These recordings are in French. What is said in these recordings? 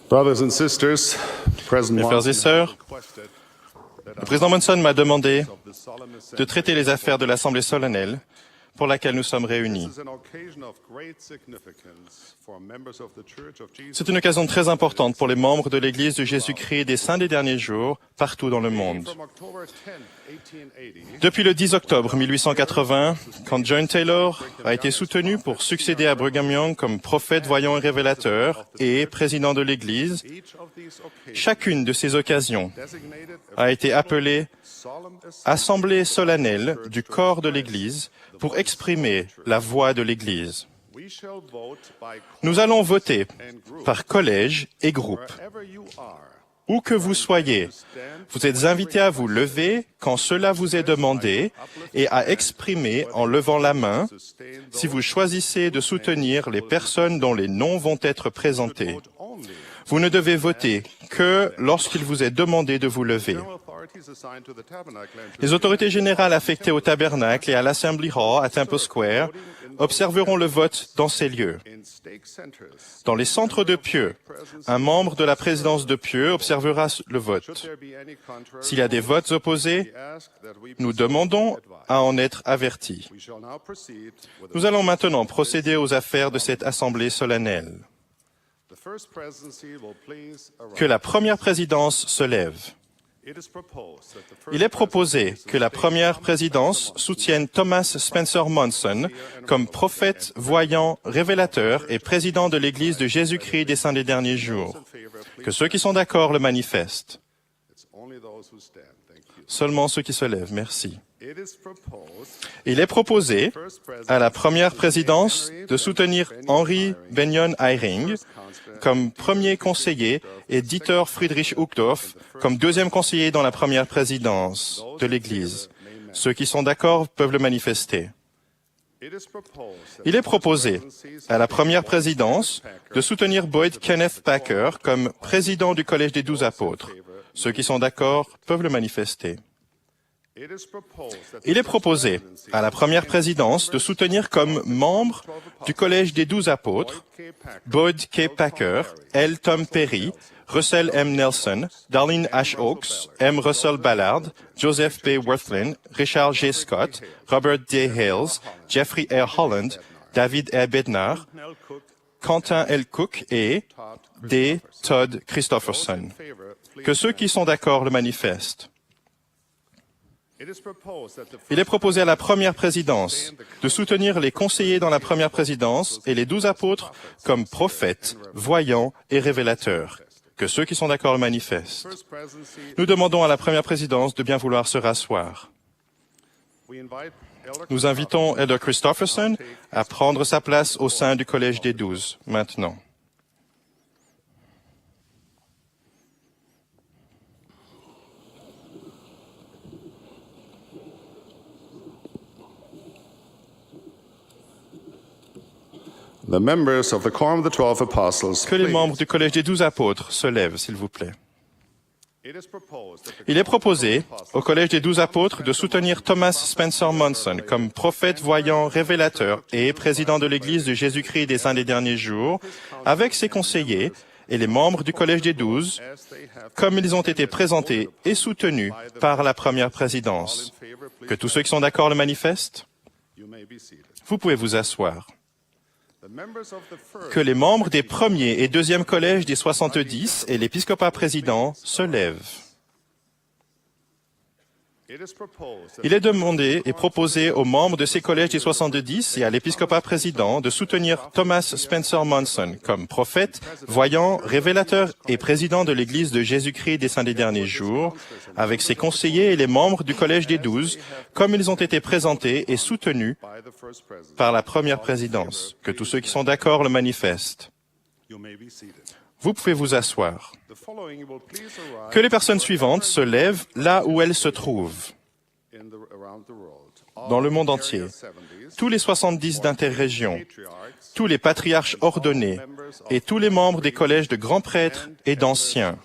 Brothers and sisters, President Mes frères et sœurs, le président Monson m'a demandé de traiter les affaires de l'Assemblée solennelle pour laquelle nous sommes réunis. C'est une occasion très importante pour les membres de l'Église de Jésus-Christ des Saints des derniers jours partout dans le monde. Depuis le 10 octobre 1880, quand John Taylor a été soutenu pour succéder à Brigham Young comme prophète, voyant et révélateur et président de l'Église, chacune de ces occasions a été appelée Assemblée solennelle du corps de l'Église pour exprimer la voix de l'Église. Nous allons voter par collège et groupe. Où que vous soyez, vous êtes invités à vous lever quand cela vous est demandé et à exprimer en levant la main si vous choisissez de soutenir les personnes dont les noms vont être présentés. Vous ne devez voter que lorsqu'il vous est demandé de vous lever. Les autorités générales affectées au tabernacle et à l'Assembly Hall à Temple Square observeront le vote dans ces lieux. Dans les centres de pieux, un membre de la présidence de pieux observera le vote. S'il y a des votes opposés, nous demandons à en être avertis. Nous allons maintenant procéder aux affaires de cette assemblée solennelle. Que la première présidence se lève. Il est proposé que la première présidence soutienne Thomas Spencer Monson comme prophète, voyant, révélateur et président de l'Église de Jésus-Christ des Saints des derniers jours. Que ceux qui sont d'accord le manifestent. Seulement ceux qui se lèvent, merci. Il est proposé à la première présidence de soutenir Henry Benyon Eyring comme premier conseiller et Dieter Friedrich Uchtdorf comme deuxième conseiller dans la première présidence de l'Église. Ceux qui sont d'accord peuvent le manifester. Il est proposé à la première présidence de soutenir Boyd Kenneth Packer comme président du Collège des 12 apôtres. Ceux qui sont d'accord peuvent le manifester. Il est proposé à la première présidence de soutenir comme membre du Collège des 12 apôtres Boyd K. Packer, L. Tom Perry, Russell M. Nelson, Darlene Ash Oaks, M. Russell Ballard, Joseph B. Worthlin, Richard G. Scott, Robert D. Hales, Jeffrey R. Holland, David R. Bednar, Quentin L. Cook et D. Todd Christofferson. Que ceux qui sont d'accord le manifestent. Il est proposé à la première présidence de soutenir les conseillers dans la première présidence et les 12 apôtres comme prophètes, voyants et révélateurs. Que ceux qui sont d'accord le manifestent. Nous demandons à la première présidence de bien vouloir se rasseoir. Nous invitons Elder Christofferson à prendre sa place au sein du Collège des 12, maintenant. Que les membres du Collège des 12 apôtres se lèvent, s'il vous plaît. Il est proposé au Collège des 12 apôtres de soutenir Thomas Spencer Monson comme prophète, voyant, révélateur et président de l'Église de Jésus-Christ des Saints des derniers jours, avec ses conseillers et les membres du Collège des 12, comme ils ont été présentés et soutenus par la première présidence. Que tous ceux qui sont d'accord le manifestent. Vous pouvez vous asseoir. Que les membres des premiers et deuxièmes collèges des 70 et l'épiscopat président se lèvent. Il est demandé et proposé aux membres de ces collèges des 70 et à l'épiscopat président de soutenir Thomas Spencer Monson comme prophète, voyant, révélateur et président de l'Église de Jésus-Christ des Saints des derniers jours, avec ses conseillers et les membres du Collège des 12, comme ils ont été présentés et soutenus par la première présidence. Que tous ceux qui sont d'accord le manifestent. Vous pouvez vous asseoir. Que les personnes suivantes se lèvent là où elles se trouvent, dans le monde entier. Tous les 70 d'interrégion, tous les patriarches ordonnés et tous les membres des collèges de grands prêtres et d'anciens.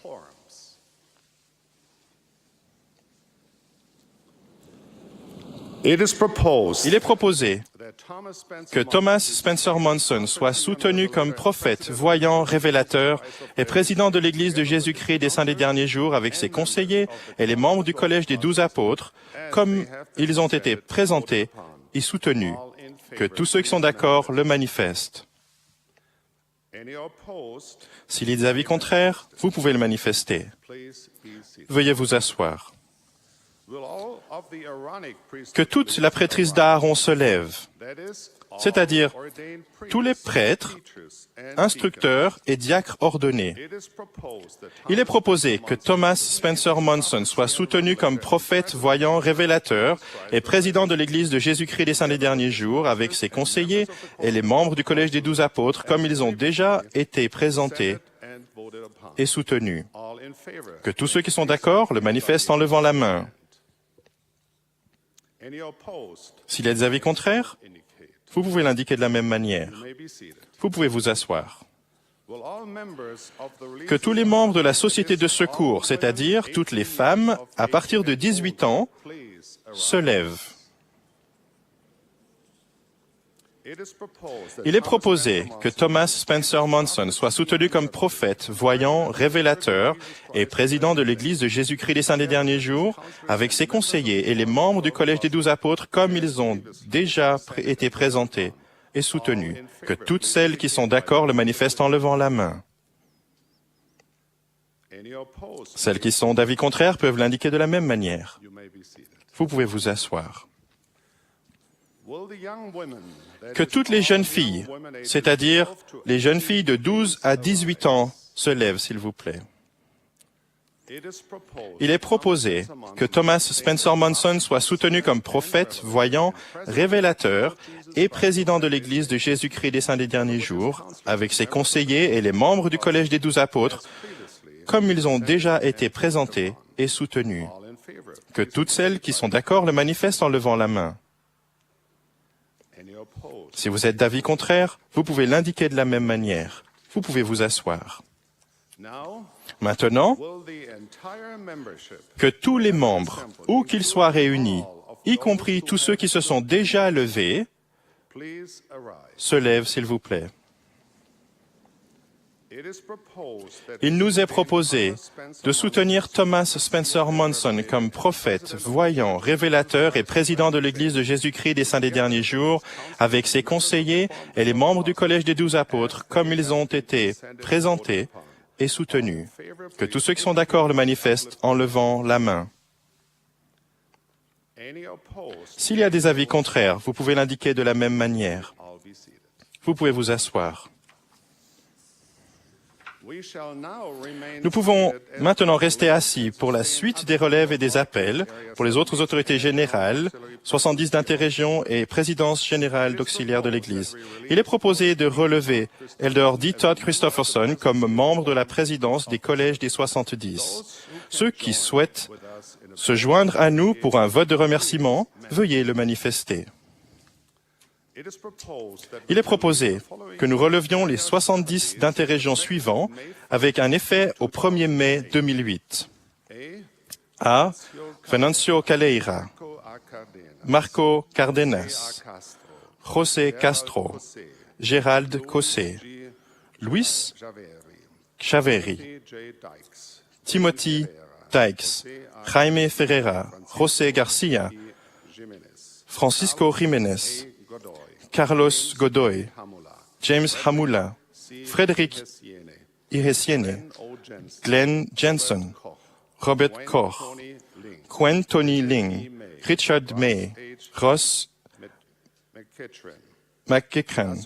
It is proposed Il est proposé that Thomas Spencer que Thomas Spencer Monson soit soutenu comme prophète, voyant, révélateur et président de l'Église de Jésus-Christ des Saints des Derniers Jours avec ses conseillers et les membres du Collège des 12 apôtres, comme ils ont été présentés et soutenus, que tous ceux qui sont d'accord le manifestent. Any opposed, S'il y a des avis contraires, vous pouvez le manifester. please be seated. Veuillez vous asseoir. Will all of the Aaronic priesthood, Que toute la prêtrise d'Aaron se lève, that is, all c'est-à-dire ordained priests, tous les prêtres, teachers, and instructeurs et diacres ordonnés. deacons. It is proposed that Il est proposé que Thomas Spencer Monson soit soutenu comme prophète, voyant, révélateur et président de l'Église de Jésus-Christ des Saints des Derniers Jours avec ses conseillers et les membres du Collège des 12 apôtres comme ils ont déjà été présentés and voted upon. et soutenus. All in favor. Que tous ceux qui sont d'accord le manifestent en levant la main. Any opposed, S'il y a des avis contraires, indicate. vous pouvez l'indiquer de la même manière. You may be seated. Vous pouvez vous asseoir. Will all members of the relief Que tous les membres de la société de secours, c'est-à-dire toutes les femmes à partir de 18 ans, please arise. se lèvent. It is proposed that Il est Thomas proposé Spencer que Thomas Spencer Monson soit soutenu comme prophète, voyant, révélateur et président de l'Église de Jésus-Christ des Saints des Derniers Jours, avec ses conseillers et les membres du Collège des 12 apôtres comme ils ont déjà été présentés et soutenus. Que toutes celles qui sont d'accord le manifestent en levant la main. Any opposed, Celles qui sont d'avis contraire peuvent l'indiquer de la même manière. you may be seated. Vous pouvez vous asseoir. Will the young women, that Que is, toutes les all jeunes young filles, women aged c'est-à-dire 12 to les jeunes filles de 12 à 18 ans, se lèvent, s'il vous plaît. It is proposed Il est proposé que Thomas Spencer Monson soit soutenu comme prophète, voyant, révélateur et président de l'Église de Jésus-Christ des Saints des Derniers Jours, avec ses conseillers et les membres du Collège des 12 apôtres, comme ils ont déjà été présentés et soutenus. all in favor. Que toutes celles qui sont d'accord le manifestent en levant la main. Any opposed. Si vous êtes d'avis contraire, vous pouvez l'indiquer de la même manière. Vous pouvez vous asseoir. Now, Maintenant, will the entire membership, que tous les membres, où qu'ils soient réunis, y compris tous ceux qui se sont déjà levés, please arise. se lèvent, s'il vous plaît. It is proposed that Il nous est proposé de soutenir Thomas Spencer Monson comme prophète, voyant, révélateur et président de l'Église de Jésus-Christ des Saints des Derniers Jours, avec ses conseillers et les membres du Collège des 12 apôtres, comme ils ont été présentés et soutenus. Que tous ceux qui sont d'accord le manifestent en levant la main. any opposed, S'il y a des avis contraires, vous pouvez l'indiquer de la même manière. I'll be seated. Vous pouvez vous asseoir. We shall now remain Nous pouvons seated as maintenant rester assis pour la suite des relèves et des appels pour les autres autorités générales, 70 d'interrégion et présidence générale d'auxiliaire de l'Église. Il est proposé de relever Elder D. Todd Christopherson comme membre de la présidence des collèges des 70. Ceux qui souhaitent with us in a se joindre à nous pour un vote de remerciement, veuillez le manifester. It is proposed that Il est proposé que nous relevions les 70 d'interrégion suivants avec un effet au 1er mai 2008. A. Venancio Caleira, Marco Cardenas, José Castro, Gérald Cossé, Luis Chaveri, Timothy Dykes, Jaime Ferreira, José Garcia, Francisco Jiménez, Carlos Godoy, James Hamula, Frédéric Ihesiene, Glenn Jensen, Robert Koch, Quen Tony Ling, Richard May, Ross McEachran,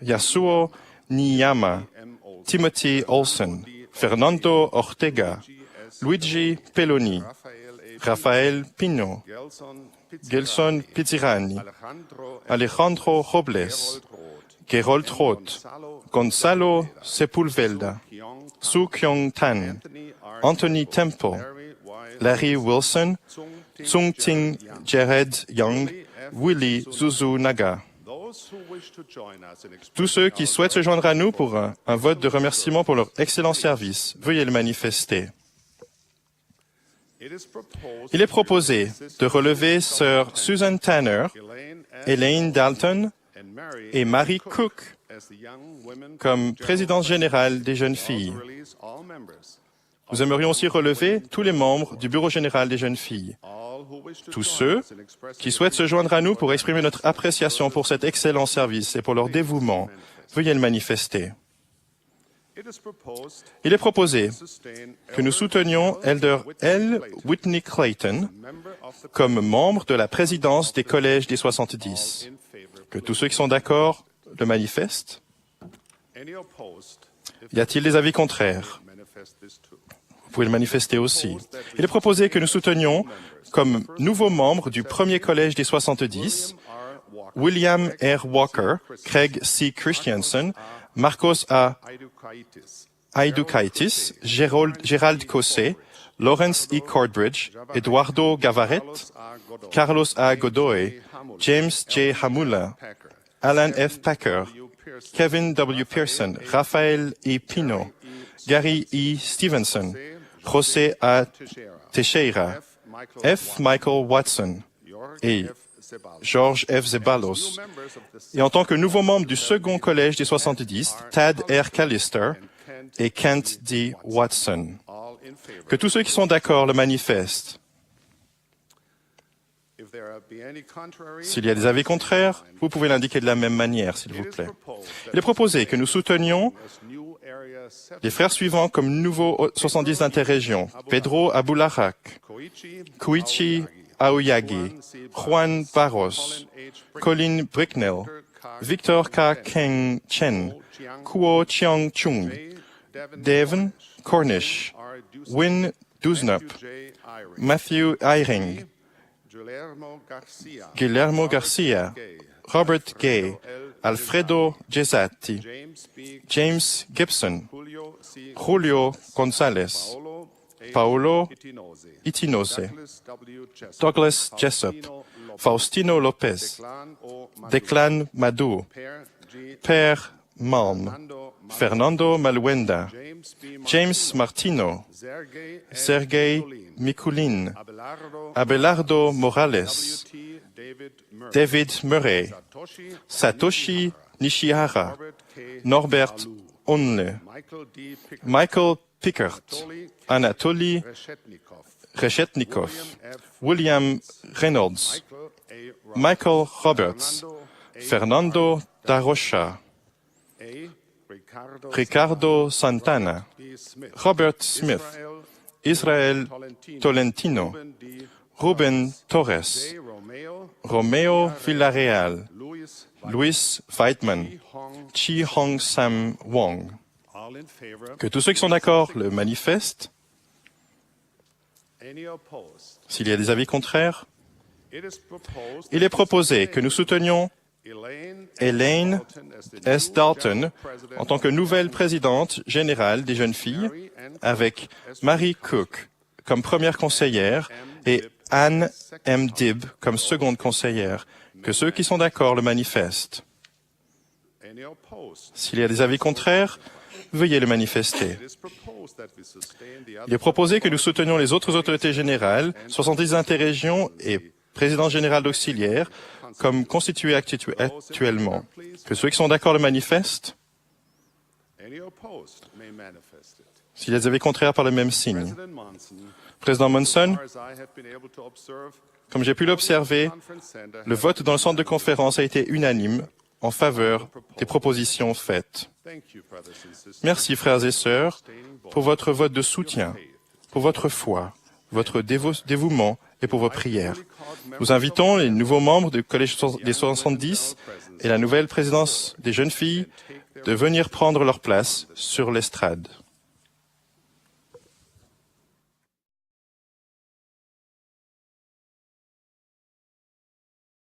Yasuo Niyama, Timothy Olsen, Fernando Ortega, Luigi Pelloni, Rafael Pino, Gelson Pizzirani, Alejandro Robles, Gerold Roth, Gonzalo Sepulveda, Su Kyung Tan, Anthony Temple, Larry Wilson, Tsung Ting Jared Young, Willie Zuzu Naga. Tous ceux qui souhaitent se joindre à nous pour un vote de remerciement pour leur excellent service, veuillez le manifester. Il est proposé de relever Sir Susan Tanner, Elaine Dalton et Mary Cook comme présidente générale des jeunes filles. Nous aimerions aussi relever tous les membres du Bureau général des jeunes filles. Tous ceux qui souhaitent se joindre à nous pour exprimer notre appréciation pour cet excellent service et pour leur dévouement, veuillez le manifester. Il est proposé que nous soutenions Elder L. Whitney Clayton comme membre de la présidence des collèges des 70. Que tous ceux qui sont d'accord le manifestent. Y a-t-il des avis contraires? Vous pouvez le manifester aussi. Il est proposé que nous soutenions comme nouveaux membres du premier collège des 70, William R. Walker, Craig C. Christiansen, Marcos A. Aidukaitis, Gérald Cossé, Lawrence E. Cordbridge, Eduardo Gavaret, Carlos A. Godoy, James J. Hamula, Alan F. Packer, Kevin W. Pearson, Rafael E. Pino, Gary E. Stevenson, José A. Teixeira, F. Michael Watson et George F. Zeballos. Et en tant que nouveau membre du second collège des 70, Tad R. Callister et Kent D. Watson. Que tous ceux qui sont d'accord le manifestent. S'il y a des avis contraires, vous pouvez l'indiquer de la même manière, s'il vous plaît. Il est proposé que nous soutenions les frères suivants comme nouveaux 70 d'interrégion. Pedro Abularak, Koichi Aoyagi, Juan Barros, Colin Bricknell, Victor K. Keng Chen, Kuo Chiang Chung, Devon Cornish, Win Dusnup, Matthew Eyring, Guillermo Garcia, Robert Gay, Alfredo Gesatti, James Gibson, Julio González, Paolo Itinose, Douglas Jessup, Faustino Lopez, Declan Madou, Per Malm, Fernando Maluenda, James Martino, Sergei Mikulin, Abelardo Morales, David Murray, Satoshi Nishihara, Norbert Onle, Michael Pickert, Anatoly Reshetnikov, William Reynolds, Michael Roberts, Fernando da Rocha, Ricardo Santana, Robert Smith, Israel Tolentino, Ruben Torres, Romeo Villarreal, Louis Weidman, Chi Hong Sam Wong. Que tous ceux qui sont d'accord le manifestent. S'il y a des avis contraires, il est proposé que nous soutenions Elaine S. Dalton en tant que nouvelle présidente générale des jeunes filles, avec Mary Cook comme première conseillère et Anne M. Dibb comme seconde conseillère. Que ceux qui sont d'accord le manifestent. S'il y a des avis contraires, veuillez le manifester. Il est proposé que nous soutenions les autres autorités générales, 70 interrégions et président général d'auxiliaire, comme constitués actuellement. Que ceux qui sont d'accord le manifestent. S'il y a des avis contraires, par le même signe. Président Monson, comme j'ai pu l'observer, le vote dans le centre de conférence a été unanime en faveur des propositions faites. Merci, frères et sœurs, pour votre vote de soutien, pour votre foi, votre dévouement et pour vos prières. Nous invitons les nouveaux membres du Collège des 70 et la nouvelle présidence des jeunes filles de venir prendre leur place sur l'estrade.